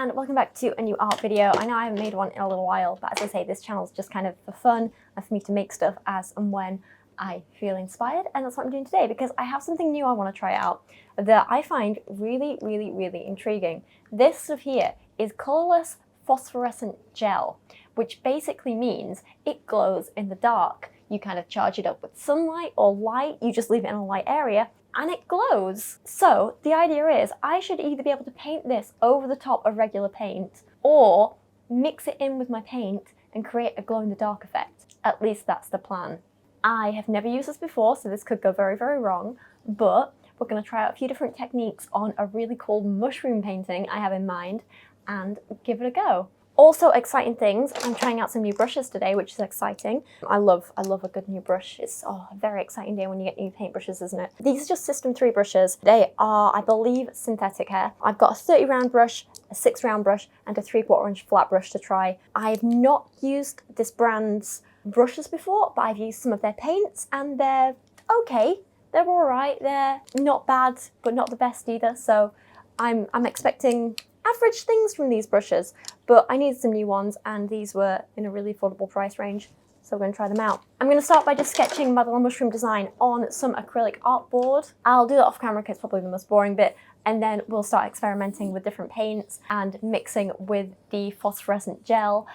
and welcome back to a new art video. I know I haven't made one in a little while, but as I say, this channel is just kind of for fun and for me to make stuff as and when I feel inspired, and that's what I'm doing today because I have something new I want to try out that I find really intriguing. This stuff here is colourless phosphorescent gel, which basically means it glows in the dark. You kind of charge it up with sunlight or light, you just leave it in a light area, and it glows. So the idea is I should either be able to paint this over the top of regular paint or mix it in with my paint and create a glow-in-the-dark effect. At least that's the plan. I have never used this before, so this could go very wrong, but we're going to try out a few different techniques on a really cool mushroom painting I have in mind and give it a go. Also exciting things, I'm trying out some new brushes today, which is exciting. I love a good new brush. It's a very exciting day when you get new paintbrushes, isn't it? These are just System 3 brushes. They are, I believe, synthetic hair. I've got a 30 round brush, a 6 round brush, and a 3/4 inch flat brush to try. I've not used this brand's brushes before, but I've used some of their paints and they're okay. They're all right. They're not bad, but not the best either. So I'm expecting average things from these brushes, but I needed some new ones and these were in a really affordable price range, so we're going to try them out. I'm going to start by just sketching my little mushroom design on some acrylic artboard. I'll do that off camera because it's probably the most boring bit, and then we'll start experimenting with different paints and mixing with the phosphorescent gel,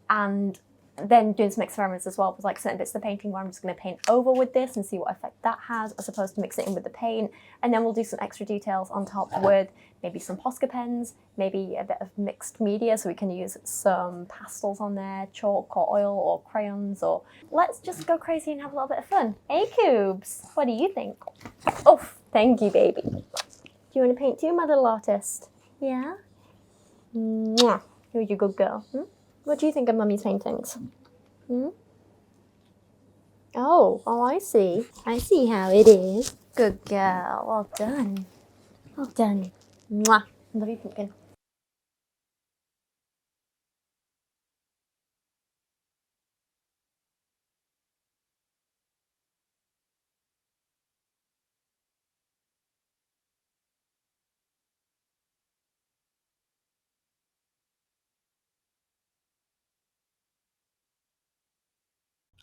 and then doing some experiments as well with like certain bits of the painting where I'm just going to paint over with this and see what effect that has, as opposed to mixing it in with the paint. And then we'll do some extra details on top with maybe some Posca pens, maybe a bit of mixed media so we can use some pastels on there, chalk or oil or crayons, or let's just go crazy and have a little bit of fun. Hey Cubes, what do you think? Oh, thank you baby. Do you want to paint too, my little artist? Yeah? Mwah. You're a good girl. What do you think of Mummy's paintings? Oh, I see. I see how it is. Good girl. Well done. Well done. Mwah. Love you, pumpkin.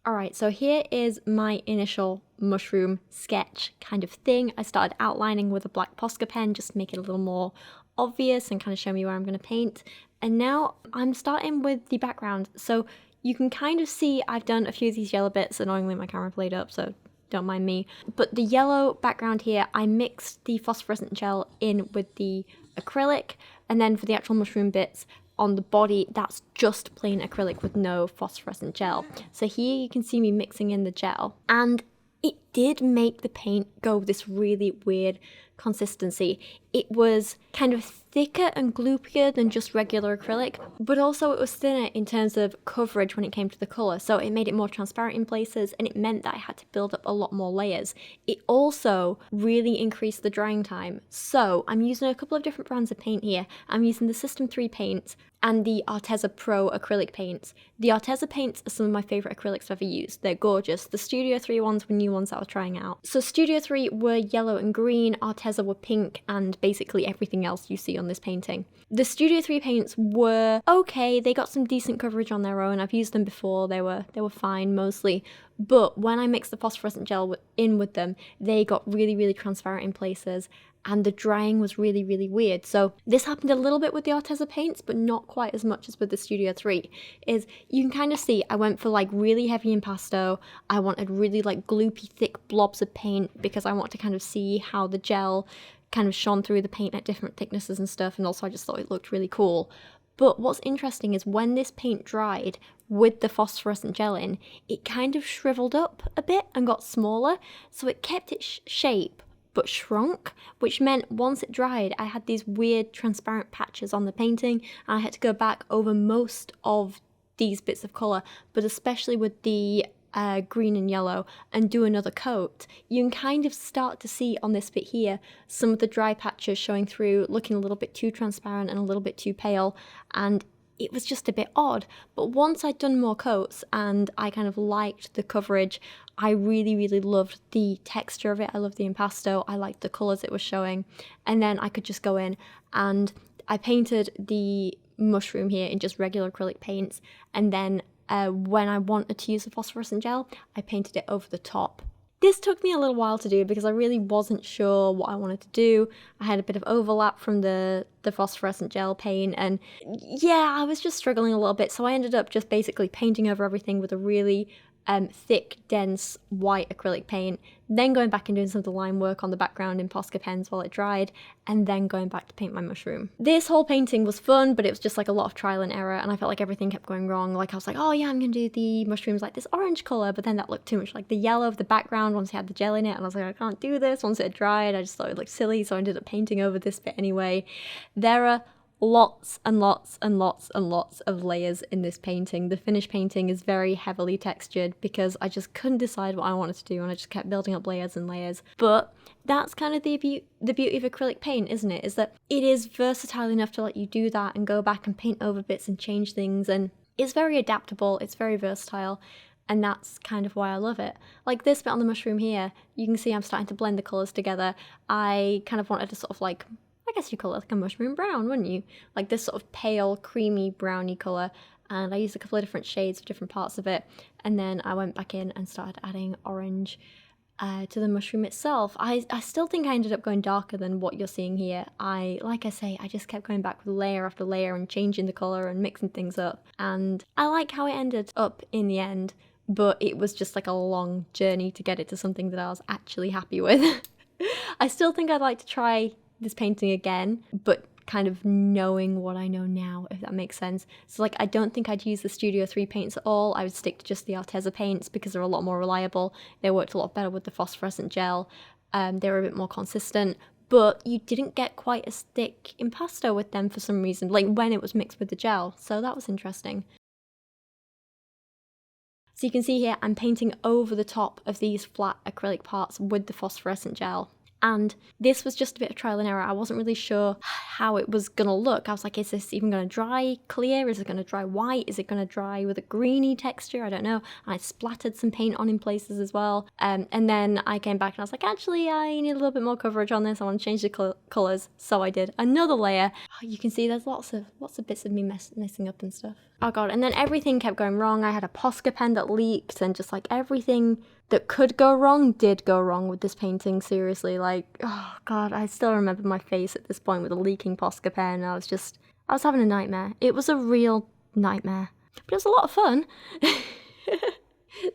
Alright, so here is my initial mushroom sketch kind of thing. I started outlining with a black Posca pen just to make it a little more obvious and kind of show me where I'm going to paint. And now I'm starting with the background. So you can kind of see I've done a few of these yellow bits. Annoyingly, my camera played up, so don't mind me. But the yellow background here, I mixed the phosphorescent gel in with the acrylic, and then for the actual mushroom bits, on the body, that's just plain acrylic with no phosphorescent gel. So here you can see me mixing in the gel, and it did make the paint go this really weird consistency. It was kind of thicker and gloopier than just regular acrylic, but also it was thinner in terms of coverage when it came to the colour, so it made it more transparent in places, and it meant that I had to build up a lot more layers. It also really increased the drying time, so I'm using a couple of different brands of paint here. I'm using the System 3 paints and the Arteza Pro acrylic paints. The Arteza paints are some of my favourite acrylics I've ever used. They're gorgeous. The Studio 3 ones were new ones that I was trying out. So Studio 3 were yellow and green, Arteza were pink, and basically everything else you see on this painting. The Studio 3 paints were okay, they got some decent coverage on their own. I've used them before, they were fine mostly. But when I mixed the phosphorescent gel in with them, they got really transparent in places, and the drying was really weird. So this happened a little bit with the Arteza paints, but not quite as much as with the Studio 3. Is you can kind of see I went for like really heavy impasto. I wanted really like gloopy thick blobs of paint because I want to kind of see how the gel kind of shone through the paint at different thicknesses and stuff, and also I just thought it looked really cool. But what's interesting is when this paint dried with the phosphorescent gel in, it kind of shriveled up a bit and got smaller, so it kept its shape but shrunk, which meant once it dried I had these weird transparent patches on the painting, and I had to go back over most of these bits of colour, but especially with the green and yellow, and do another coat. You can kind of start to see on this bit here some of the dry patches showing through, looking a little bit too transparent and a little bit too pale, and it was just a bit odd. But once I'd done more coats and I kind of liked the coverage, I really loved the texture of it. I loved the impasto, I liked the colours it was showing, and then I could just go in and I painted the mushroom here in just regular acrylic paints, and then when I wanted to use the phosphorescent gel, I painted it over the top. This took me a little while to do because I really wasn't sure what I wanted to do. I had a bit of overlap from the phosphorescent gel paint, and yeah, I was just struggling a little bit, so I ended up just basically painting over everything with a really thick, dense white acrylic paint, then going back and doing some of the line work on the background in Posca pens while it dried, and then going back to paint my mushroom. This whole painting was fun, but it was just like a lot of trial and error, and I felt like everything kept going wrong. Like I was like, oh yeah, I'm gonna do the mushrooms like this orange color, but then that looked too much like the yellow of the background once it had the gel in it, and I was like, I can't do this. Once it dried, I just thought it looked silly, so I ended up painting over this bit anyway. There are lots and lots and lots and lots of layers in this painting. The finished painting is very heavily textured because I just couldn't decide what I wanted to do, and I just kept building up layers and layers. But that's kind of the beauty of acrylic paint, isn't it? Is that it is versatile enough to let you do that and go back and paint over bits and change things, and it's very adaptable, it's very versatile. And that's kind of why I love it. Like this bit on the mushroom here, you can see I'm starting to blend the colours together. I kind of wanted to sort of like, I guess you call it like a mushroom brown, wouldn't you? Like this sort of pale, creamy, browny colour. And I used a couple of different shades for different parts of it. And then I went back in and started adding orange to the mushroom itself. I still think I ended up going darker than what you're seeing here. Like I say, I just kept going back with layer after layer and changing the colour and mixing things up. And I like how it ended up in the end, but it was just like a long journey to get it to something that I was actually happy with. I still think I'd like to try this painting again, but kind of knowing what I know now, if that makes sense. So like, I don't think I'd use the Studio 3 paints at all. I would stick to just the Arteza paints because they're a lot more reliable. They worked a lot better with the phosphorescent gel. They were a bit more consistent, but you didn't get quite as thick impasto with them for some reason, like when it was mixed with the gel. So that was interesting. So you can see here, I'm painting over the top of these flat acrylic parts with the phosphorescent gel. And this was just a bit of trial and error. I wasn't really sure how it was going to look. I was like, is this even going to dry clear? Is it going to dry white? Is it going to dry with a greeny texture? I don't know. And I splattered some paint on in places as well. And then I came back and I was like, actually, I need a little bit more coverage on this. I want to change the colours. So I did another layer. Oh, you can see there's lots of bits of me messing up and stuff. Oh god, and then everything kept going wrong. I had a Posca pen that leaked, and just like everything that could go wrong did go wrong with this painting, seriously. Like, oh god, I still remember my face at this point with a leaking Posca pen. I was having a nightmare. It was a real nightmare, but it was a lot of fun.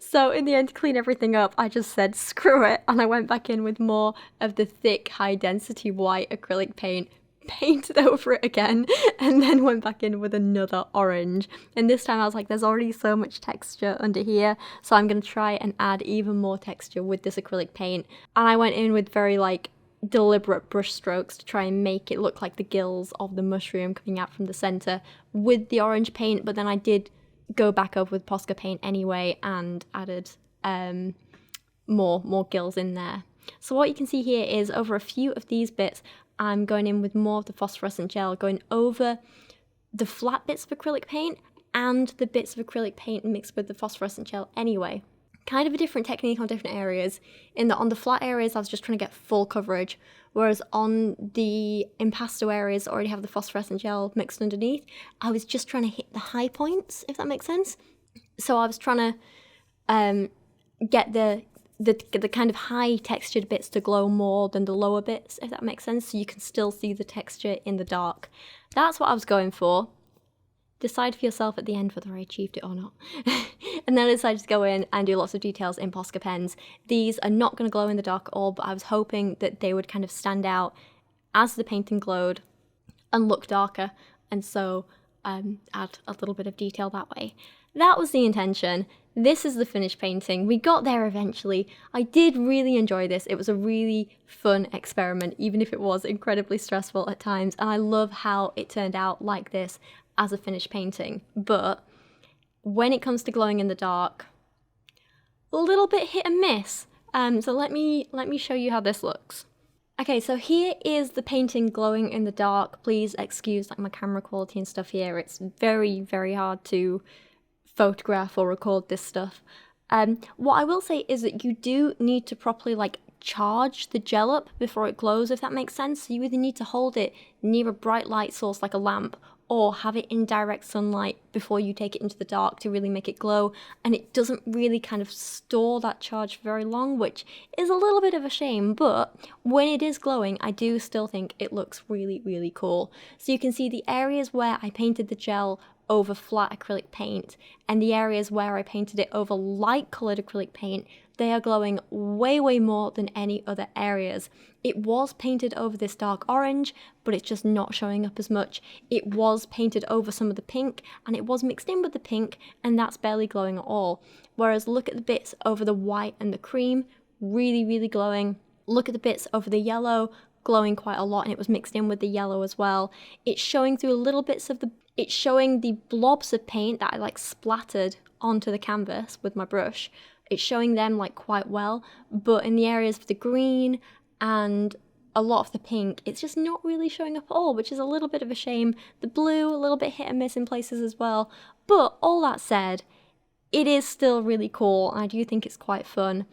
So in the end, to clean everything up, I just said screw it, and I went back in with more of the thick, high density white acrylic paint, painted over it again, and then went back in with another orange. And this time I was like, there's already so much texture under here, so I'm going to try and add even more texture with this acrylic paint. And I went in with very like deliberate brush strokes to try and make it look like the gills of the mushroom coming out from the center with the orange paint, but then I did go back over with Posca paint anyway and added more gills in there. So what you can see here is over a few of these bits, I'm going in with more of the phosphorescent gel, going over the flat bits of acrylic paint and the bits of acrylic paint mixed with the phosphorescent gel anyway. Kind of a different technique on different areas, in that on the flat areas I was just trying to get full coverage, whereas on the impasto areas that already have the phosphorescent gel mixed underneath, I was just trying to hit the high points, if that makes sense. So I was trying to get the kind of high textured bits to glow more than the lower bits, if that makes sense, so you can still see the texture in the dark. That's what I was going for. Decide for yourself at the end whether I achieved it or not. And then I decided to go in and do lots of details in Posca pens. These are not going to glow in the dark at all, but I was hoping that they would kind of stand out as the painting glowed and look darker, and so add a little bit of detail that way. That was the intention. This is the finished painting. We got there eventually. I did really enjoy this. It was a really fun experiment, even if it was incredibly stressful at times, and I love how it turned out like this as a finished painting. But when it comes to glowing in the dark, a little bit hit and miss. So let me show you how this looks. Okay, so here is the painting glowing in the dark. Please excuse like my camera quality and stuff here. It's very, very hard to photograph or record this stuff. What I will say is that you do need to properly like charge the gel up before it glows, if that makes sense. So you either need to hold it near a bright light source like a lamp, or have it in direct sunlight before you take it into the dark to really make it glow, and it doesn't really kind of store that charge for very long, which is a little bit of a shame, but when it is glowing, I do still think it looks really, really cool. So you can see the areas where I painted the gel over flat acrylic paint, and the areas where I painted it over light coloured acrylic paint, they are glowing way, way more than any other areas. It was painted over this dark orange, but it's just not showing up as much. It was painted over some of the pink, and it was mixed in with the pink, and that's barely glowing at all. Whereas look at the bits over the white and the cream, really, really glowing. Look at the bits over the yellow, glowing quite a lot, and it was mixed in with the yellow as well. It's showing through little bits of it's showing the blobs of paint that I like splattered onto the canvas with my brush. It's showing them like quite well, but in the areas of the green and a lot of the pink, it's just not really showing up at all, which is a little bit of a shame. The blue, a little bit hit and miss in places as well. But all that said, it is still really cool, and I do think it's quite fun.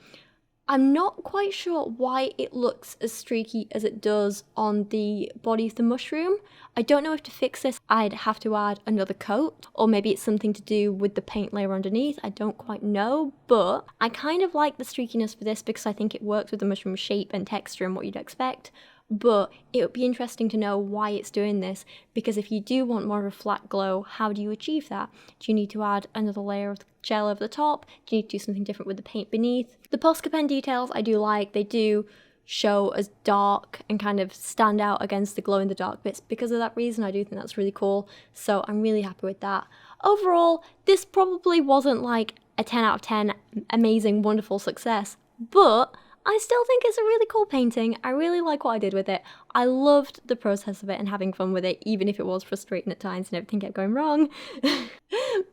I'm not quite sure why it looks as streaky as it does on the body of the mushroom. I don't know if to fix this I'd have to add another coat, or maybe it's something to do with the paint layer underneath. I don't quite know, but I kind of like the streakiness for this because I think it works with the mushroom shape and texture and what you'd expect. But it would be interesting to know why it's doing this, because if you do want more of a flat glow, how do you achieve that? Do you need to add another layer of gel over the top? Do you need to do something different with the paint beneath? The Posca pen details I do like. They do show as dark and kind of stand out against the glow in the dark bits. Because of that reason, I do think that's really cool. So I'm really happy with that. Overall, this probably wasn't like a 10 out of 10 amazing, wonderful success, but I still think it's a really cool painting. I really like what I did with it. I loved the process of it and having fun with it, even if it was frustrating at times and everything kept going wrong.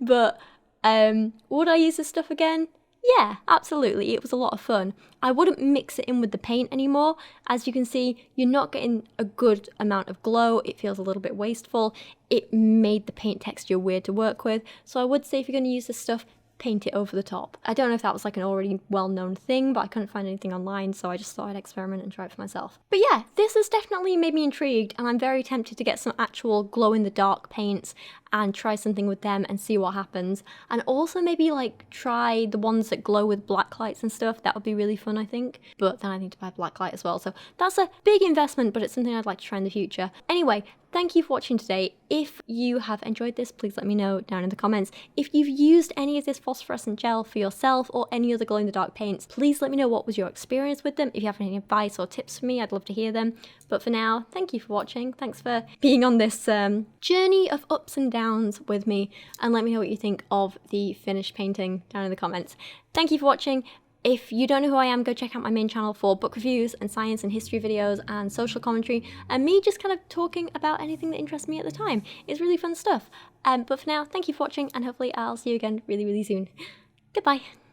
But would I use this stuff again? Yeah, absolutely. It was a lot of fun. I wouldn't mix it in with the paint anymore. As you can see, you're not getting a good amount of glow. It feels a little bit wasteful. It made the paint texture weird to work with. So I would say if you're going to use this stuff, paint it over the top. I don't know if that was like an already well-known thing, but I couldn't find anything online, so I just thought I'd experiment and try it for myself. But yeah, this has definitely made me intrigued, and I'm very tempted to get some actual glow-in-the-dark paints and try something with them and see what happens. And also maybe like try the ones that glow with black lights and stuff. That would be really fun, I think. But then I need to buy black light as well, so that's a big investment, but it's something I'd like to try in the future. Anyway, thank you for watching today. If you have enjoyed this, please let me know down in the comments. If you've used any of this phosphorescent gel for yourself or any other glow-in-the-dark paints, please let me know what was your experience with them. If you have any advice or tips for me, I'd love to hear them. But for now, thank you for watching. Thanks for being on this journey of ups and downs with me, and let me know what you think of the finished painting down in the comments. Thank you for watching. If you don't know who I am, go check out my main channel for book reviews and science and history videos and social commentary, and me just kind of talking about anything that interests me at the time. It's really fun stuff. But for now, thank you for watching, and hopefully I'll see you again really, really soon. Goodbye.